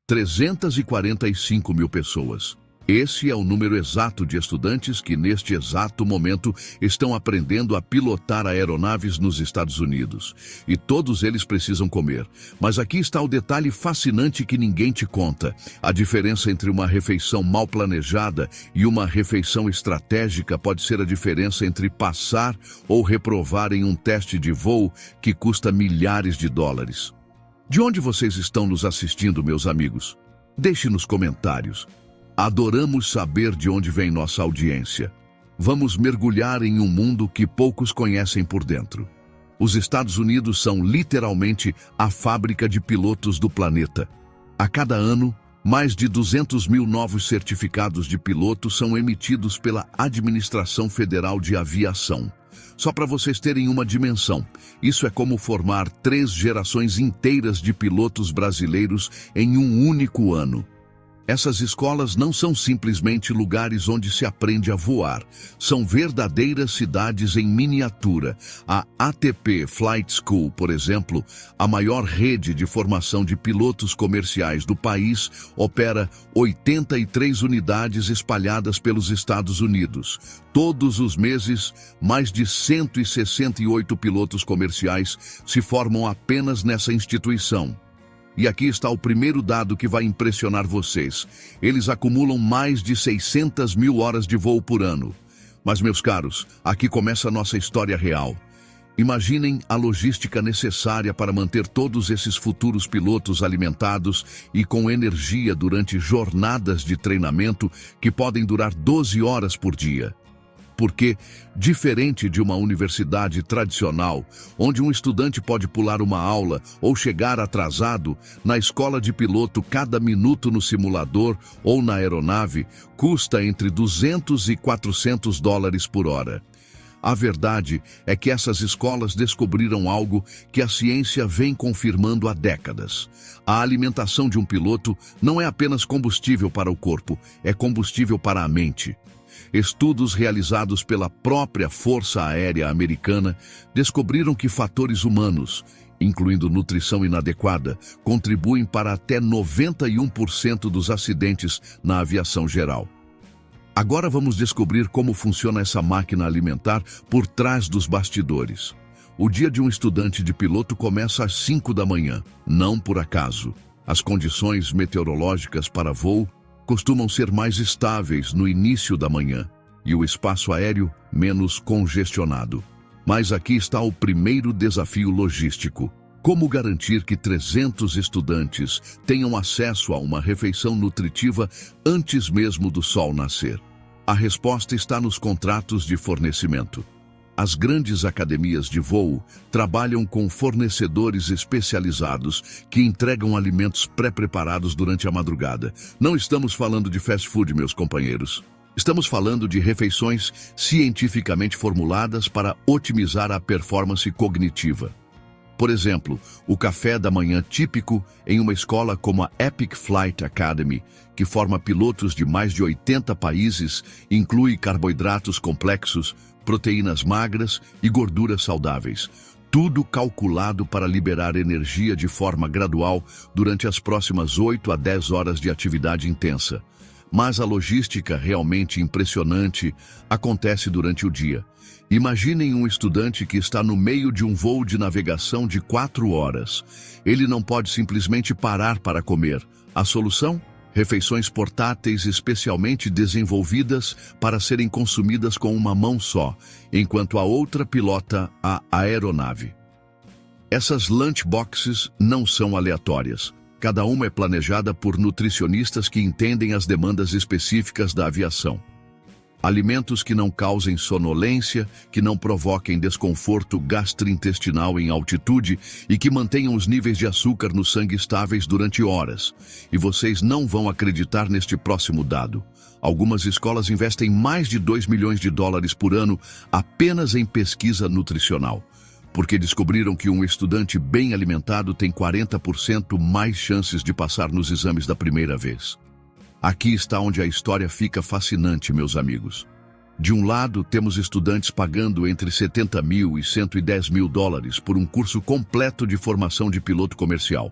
345 mil pessoas. Esse é o número exato de estudantes que, neste exato momento, estão aprendendo a pilotar aeronaves nos Estados Unidos. E todos eles precisam comer. Mas aqui está o detalhe fascinante que ninguém te conta. A diferença entre uma refeição mal planejada e uma refeição estratégica pode ser a diferença entre passar ou reprovar em um teste de voo que custa milhares de dólares. De onde vocês estão nos assistindo, meus amigos? Deixe nos comentários. Adoramos saber de onde vem nossa audiência. Vamos mergulhar em um mundo que poucos conhecem por dentro. Os Estados Unidos são literalmente a fábrica de pilotos do planeta. A cada ano, mais de 200 mil novos certificados de piloto são emitidos pela Administração Federal de Aviação. Só para vocês terem uma dimensão, isso é como formar 3 gerações inteiras de pilotos brasileiros em um único ano. Essas escolas não são simplesmente lugares onde se aprende a voar. São verdadeiras cidades em miniatura. A ATP Flight School, por exemplo, a maior rede de formação de pilotos comerciais do país, opera 83 unidades espalhadas pelos Estados Unidos. Todos os meses, mais de 168 pilotos comerciais se formam apenas nessa instituição. E aqui está o primeiro dado que vai impressionar vocês. Eles acumulam mais de 600 mil horas de voo por ano. Mas, meus caros, aqui começa a nossa história real. Imaginem a logística necessária para manter todos esses futuros pilotos alimentados e com energia durante jornadas de treinamento que podem durar 12 horas por dia. Porque, diferente de uma universidade tradicional, onde um estudante pode pular uma aula ou chegar atrasado, na escola de piloto cada minuto no simulador ou na aeronave custa entre 200 e 400 dólares por hora. A verdade é que essas escolas descobriram algo que a ciência vem confirmando há décadas. A alimentação de um piloto não é apenas combustível para o corpo, é combustível para a mente. Estudos realizados pela própria Força Aérea Americana descobriram que fatores humanos, incluindo nutrição inadequada, contribuem para até 91% dos acidentes na aviação geral. Agora vamos descobrir como funciona essa máquina alimentar por trás dos bastidores. O dia de um estudante de piloto começa às 5 da manhã, não por acaso. As condições meteorológicas para voo costumam ser mais estáveis no início da manhã e o espaço aéreo menos congestionado. Mas aqui está o primeiro desafio logístico. Como garantir que 300 estudantes tenham acesso a uma refeição nutritiva antes mesmo do sol nascer? A resposta está nos contratos de fornecimento. As grandes academias de voo trabalham com fornecedores especializados que entregam alimentos pré-preparados durante a madrugada. Não estamos falando de fast food, meus companheiros. Estamos falando de refeições cientificamente formuladas para otimizar a performance cognitiva. Por exemplo, o café da manhã típico em uma escola como a Epic Flight Academy, que forma pilotos de mais de 80 países, inclui carboidratos complexos, proteínas magras e gorduras saudáveis. Tudo calculado para liberar energia de forma gradual durante as próximas 8 a 10 horas de atividade intensa. Mas a logística realmente impressionante acontece durante o dia. Imaginem um estudante que está no meio de um voo de navegação de 4 horas. Ele não pode simplesmente parar para comer. A solução? Refeições portáteis especialmente desenvolvidas para serem consumidas com uma mão só, enquanto a outra pilota a aeronave. Essas lunchboxes não são aleatórias. Cada uma é planejada por nutricionistas que entendem as demandas específicas da aviação. Alimentos que não causem sonolência, que não provoquem desconforto gastrointestinal em altitude e que mantenham os níveis de açúcar no sangue estáveis durante horas. E vocês não vão acreditar neste próximo dado. Algumas escolas investem mais de 2 milhões de dólares por ano apenas em pesquisa nutricional, porque descobriram que um estudante bem alimentado tem 40% mais chances de passar nos exames da primeira vez. Aqui está onde a história fica fascinante, meus amigos. De um lado, temos estudantes pagando entre 70 mil e 110 mil dólares por um curso completo de formação de piloto comercial.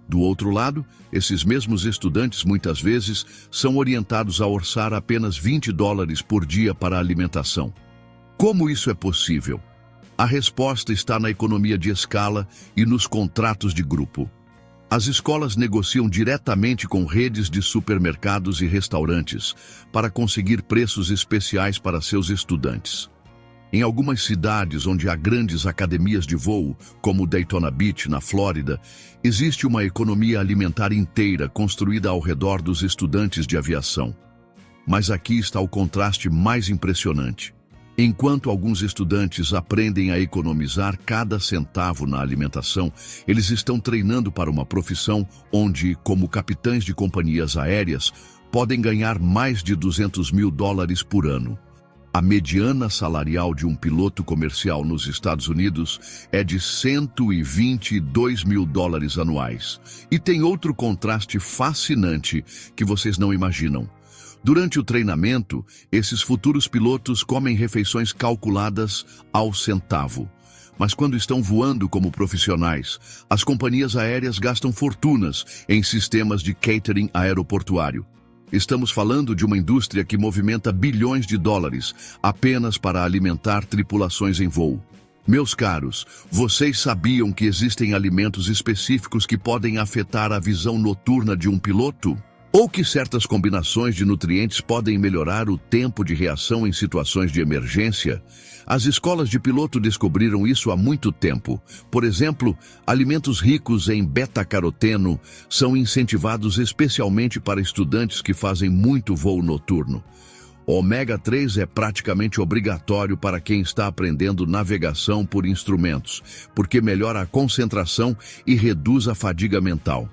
Do outro lado, esses mesmos estudantes muitas vezes são orientados a orçar apenas $20 por dia para a alimentação. Como isso é possível? A resposta está na economia de escala e nos contratos de grupo. As escolas negociam diretamente com redes de supermercados e restaurantes para conseguir preços especiais para seus estudantes. Em algumas cidades onde há grandes academias de voo, como Daytona Beach, na Flórida, existe uma economia alimentar inteira construída ao redor dos estudantes de aviação. Mas aqui está o contraste mais impressionante. Enquanto alguns estudantes aprendem a economizar cada centavo na alimentação, eles estão treinando para uma profissão onde, como capitães de companhias aéreas, podem ganhar mais de $200 mil por ano. A mediana salarial de um piloto comercial nos Estados Unidos é de $122 mil anuais. E tem outro contraste fascinante que vocês não imaginam. Durante o treinamento, esses futuros pilotos comem refeições calculadas ao centavo. Mas quando estão voando como profissionais, as companhias aéreas gastam fortunas em sistemas de catering aeroportuário. Estamos falando de uma indústria que movimenta bilhões de dólares apenas para alimentar tripulações em voo. Meus caros, vocês sabiam que existem alimentos específicos que podem afetar a visão noturna de um piloto? Ou que certas combinações de nutrientes podem melhorar o tempo de reação em situações de emergência? As escolas de piloto descobriram isso há muito tempo. Por exemplo, alimentos ricos em beta-caroteno são incentivados especialmente para estudantes que fazem muito voo noturno. O ômega 3 é praticamente obrigatório para quem está aprendendo navegação por instrumentos, porque melhora a concentração e reduz a fadiga mental.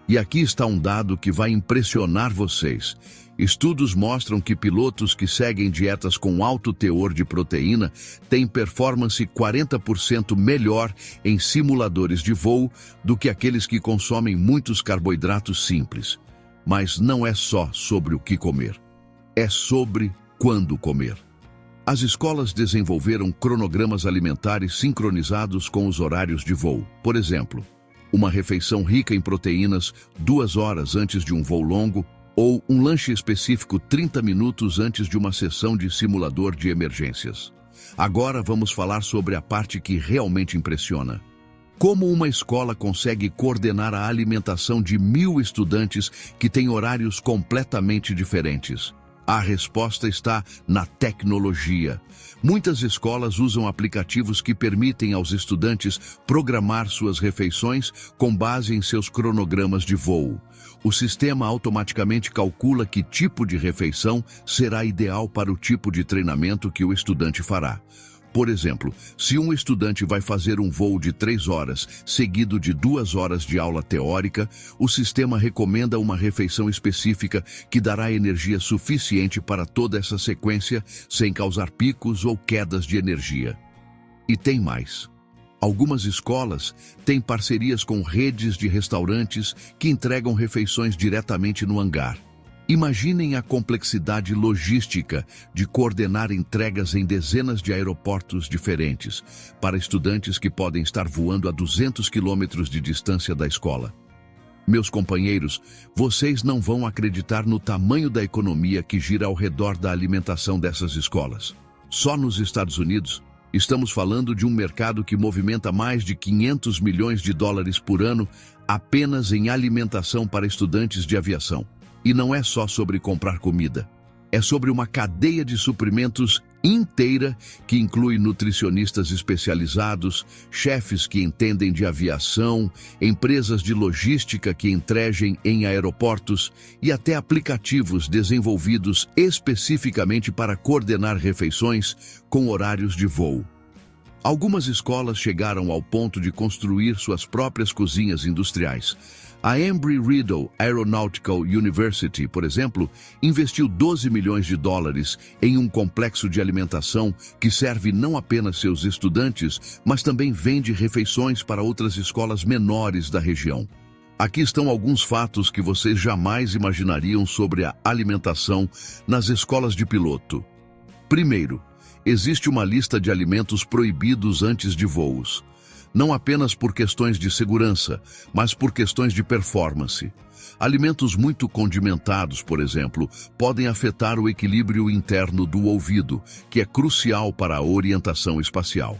E aqui está um dado que vai impressionar vocês. Estudos mostram que pilotos que seguem dietas com alto teor de proteína têm performance 40% melhor em simuladores de voo do que aqueles que consomem muitos carboidratos simples. Mas não é só sobre o que comer. É sobre quando comer. As escolas desenvolveram cronogramas alimentares sincronizados com os horários de voo. Por exemplo, uma refeição rica em proteínas 2 horas antes de um voo longo ou um lanche específico 30 minutos antes de uma sessão de simulador de emergências. Agora vamos falar sobre a parte que realmente impressiona. Como uma escola consegue coordenar a alimentação de 1.000 estudantes que têm horários completamente diferentes? A resposta está na tecnologia. Muitas escolas usam aplicativos que permitem aos estudantes programar suas refeições com base em seus cronogramas de voo. O sistema automaticamente calcula que tipo de refeição será ideal para o tipo de treinamento que o estudante fará. Por exemplo, se um estudante vai fazer um voo de 3 horas, seguido de 2 horas de aula teórica, o sistema recomenda uma refeição específica que dará energia suficiente para toda essa sequência, sem causar picos ou quedas de energia. E tem mais. Algumas escolas têm parcerias com redes de restaurantes que entregam refeições diretamente no hangar. Imaginem a complexidade logística de coordenar entregas em dezenas de aeroportos diferentes para estudantes que podem estar voando a 200 quilômetros de distância da escola. Meus companheiros, vocês não vão acreditar no tamanho da economia que gira ao redor da alimentação dessas escolas. Só nos Estados Unidos, estamos falando de um mercado que movimenta mais de $500 milhões por ano apenas em alimentação para estudantes de aviação. E não é só sobre comprar comida. É sobre uma cadeia de suprimentos inteira que inclui nutricionistas especializados, chefes que entendem de aviação, empresas de logística que entregem em aeroportos e até aplicativos desenvolvidos especificamente para coordenar refeições com horários de voo. Algumas escolas chegaram ao ponto de construir suas próprias cozinhas industriais. A Embry-Riddle Aeronautical University, por exemplo, investiu $12 milhões em um complexo de alimentação que serve não apenas seus estudantes, mas também vende refeições para outras escolas menores da região. Aqui estão alguns fatos que vocês jamais imaginariam sobre a alimentação nas escolas de piloto. Primeiro, existe uma lista de alimentos proibidos antes de voos. Não apenas por questões de segurança, mas por questões de performance. Alimentos muito condimentados, por exemplo, podem afetar o equilíbrio interno do ouvido, que é crucial para a orientação espacial.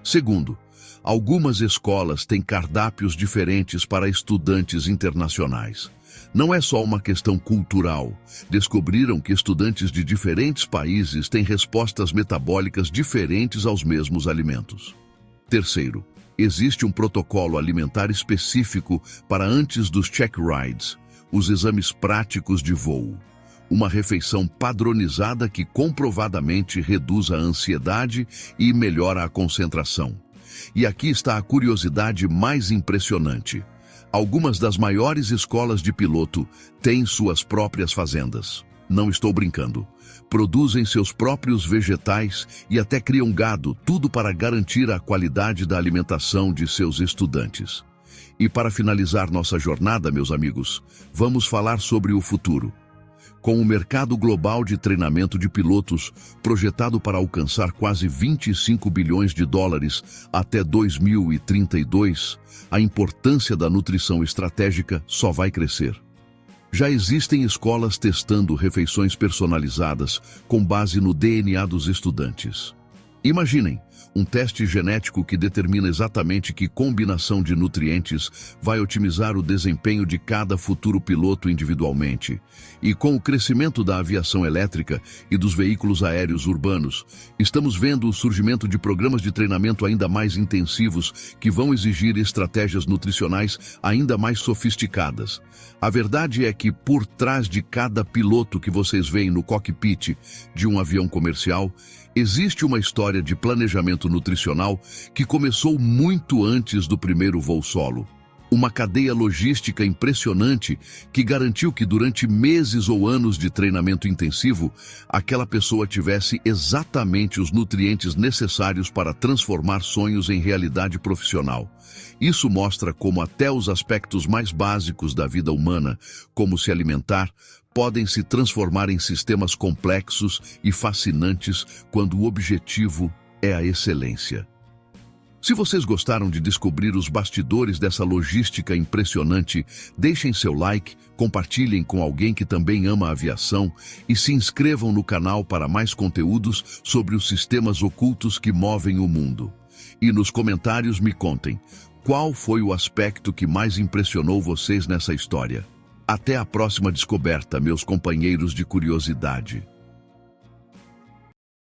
Segundo, algumas escolas têm cardápios diferentes para estudantes internacionais. Não é só uma questão cultural. Descobriram que estudantes de diferentes países têm respostas metabólicas diferentes aos mesmos alimentos. Terceiro, existe um protocolo alimentar específico para antes dos check rides, os exames práticos de voo. Uma refeição padronizada que comprovadamente reduz a ansiedade e melhora a concentração. E aqui está a curiosidade mais impressionante. Algumas das maiores escolas de piloto têm suas próprias fazendas. Não estou brincando. Produzem seus próprios vegetais e até criam gado, tudo para garantir a qualidade da alimentação de seus estudantes. E para finalizar nossa jornada, meus amigos, vamos falar sobre o futuro. Com o mercado global de treinamento de pilotos projetado para alcançar quase 25 bilhões de dólares até 2032, a importância da nutrição estratégica só vai crescer. Já existem escolas testando refeições personalizadas com base no DNA dos estudantes. Imaginem, um teste genético que determina exatamente que combinação de nutrientes vai otimizar o desempenho de cada futuro piloto individualmente. E com o crescimento da aviação elétrica e dos veículos aéreos urbanos, estamos vendo o surgimento de programas de treinamento ainda mais intensivos que vão exigir estratégias nutricionais ainda mais sofisticadas. A verdade é que por trás de cada piloto que vocês veem no cockpit de um avião comercial, existe uma história de planejamento nutricional que começou muito antes do primeiro voo solo. Uma cadeia logística impressionante que garantiu que durante meses ou anos de treinamento intensivo, aquela pessoa tivesse exatamente os nutrientes necessários para transformar sonhos em realidade profissional. Isso mostra como até os aspectos mais básicos da vida humana, como se alimentar, podem se transformar em sistemas complexos e fascinantes quando o objetivo é a excelência. Se vocês gostaram de descobrir os bastidores dessa logística impressionante, deixem seu like, compartilhem com alguém que também ama a aviação e se inscrevam no canal para mais conteúdos sobre os sistemas ocultos que movem o mundo. E nos comentários me contem, qual foi o aspecto que mais impressionou vocês nessa história? Até a próxima descoberta, meus companheiros de curiosidade.